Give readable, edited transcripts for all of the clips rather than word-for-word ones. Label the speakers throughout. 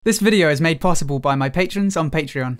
Speaker 1: This video is made possible by my patrons on Patreon.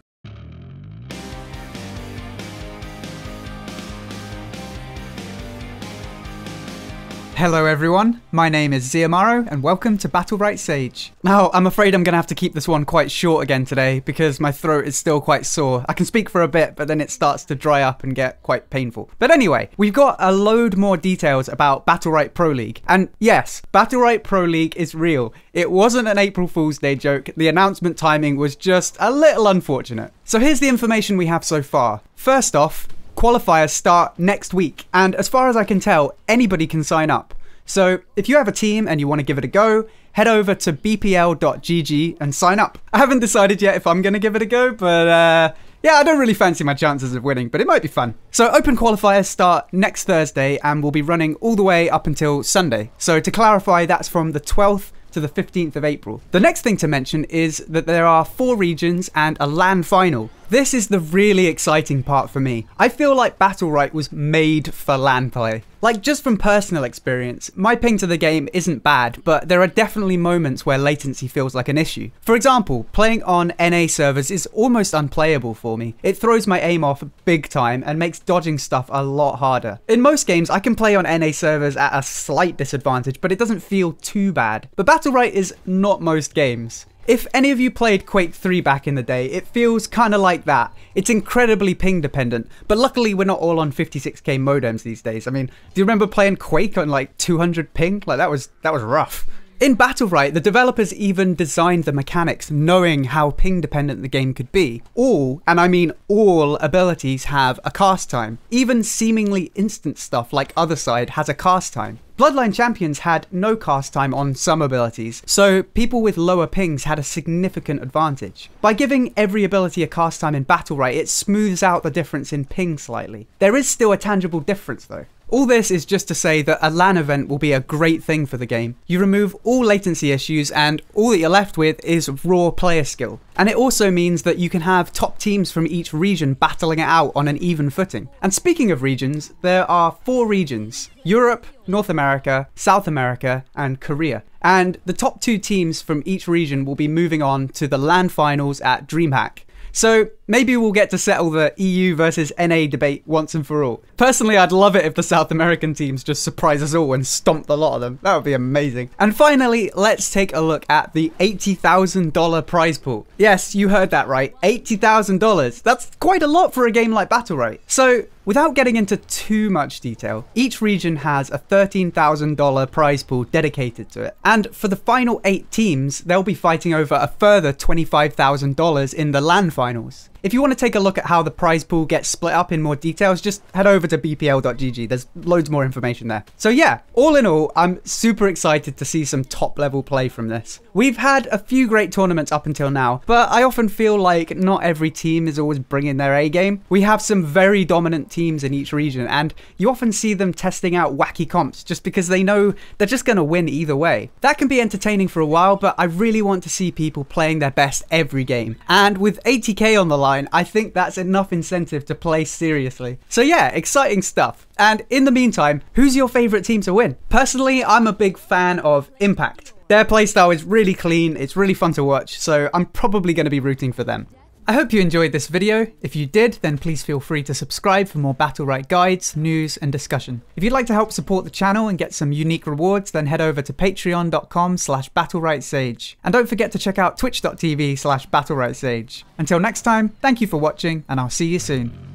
Speaker 1: Hello everyone, my name is Ziamaro and welcome to Battlerite Sage. Now, I'm afraid I'm going to have to keep this one quite short again today because my throat is still quite sore. I can speak for a bit, but then it starts to dry up and get quite painful. But anyway, we've got a load more details about Battlerite Pro League. And yes, Battlerite Pro League is real. It wasn't an April Fool's Day joke. The announcement timing was just a little unfortunate. So here's the information we have so far. First off, qualifiers start next week, and as far as I can tell, anybody can sign up. So if you have a team and you want to give it a go, head over to bpl.gg and sign up. I haven't decided yet if I'm going to give it a go, but yeah, I don't really fancy my chances of winning, but it might be fun. So open qualifiers start next Thursday and will be running all the way up until Sunday. So to clarify, that's from the 12th to the 15th of April. The next thing to mention is that there are 4 regions and a LAN final. This is the really exciting part for me. I feel like Battlerite was made for LAN play. Like, just from personal experience, my ping to the game isn't bad, but there are definitely moments where latency feels like an issue. For example, playing on NA servers is almost unplayable for me. It throws my aim off big time and makes dodging stuff a lot harder. In most games, I can play on NA servers at a slight disadvantage, but it doesn't feel too bad. But Battlerite is not most games. If any of you played Quake 3 back in the day, it feels kind of like that. It's incredibly ping dependent, but luckily we're not all on 56k modems these days. I mean, do you remember playing Quake on like 200 ping? Like that was rough. In Battlerite, the developers even designed the mechanics knowing how ping dependent the game could be. All, and I mean all, abilities have a cast time. Even seemingly instant stuff like Other Side has a cast time. Bloodline Champions had no cast time on some abilities, so people with lower pings had a significant advantage. By giving every ability a cast time in Battlerite, it smooths out the difference in ping slightly. There is still a tangible difference though. All this is just to say that a LAN event will be a great thing for the game. You remove all latency issues and all that you're left with is raw player skill. And it also means that you can have top teams from each region battling it out on an even footing. And speaking of regions, there are 4 regions: Europe, North America, South America, and Korea. And the top 2 teams from each region will be moving on to the LAN finals at DreamHack. So maybe we'll get to settle the EU versus NA debate once and for all. Personally, I'd love it if the South American teams just surprise us all and stomp a lot of them. That would be amazing. And finally, let's take a look at the $80,000 prize pool. Yes, you heard that right, $80,000. That's quite a lot for a game like Battlerite. So without getting into too much detail, each region has a $13,000 prize pool dedicated to it. And for the final 8 teams, they'll be fighting over a further $25,000 in the LAN finals. If you want to take a look at how the prize pool gets split up in more details, just head over to bpl.gg. There's loads more information there. So yeah, all in all, I'm super excited to see some top level play from this. We've had a few great tournaments up until now, but I often feel like not every team is always bringing their A game. We have some very dominant teams in each region, and you often see them testing out wacky comps just because they know they're just going to win either way. That can be entertaining for a while, but I really want to see people playing their best every game. And with 80k on the line, I think that's enough incentive to play seriously. So yeah, exciting stuff. And in the meantime, who's your favorite team to win? Personally, I'm a big fan of Impact. Their playstyle is really clean, it's really fun to watch, so I'm probably going to be rooting for them. I hope you enjoyed this video. If you did, then please feel free to subscribe for more Battlerite guides, news, and discussion. If you'd like to help support the channel and get some unique rewards, then head over to patreon.com/battleritesage. And don't forget to check out twitch.tv/battleritesage. Until next time, thank you for watching, and I'll see you soon.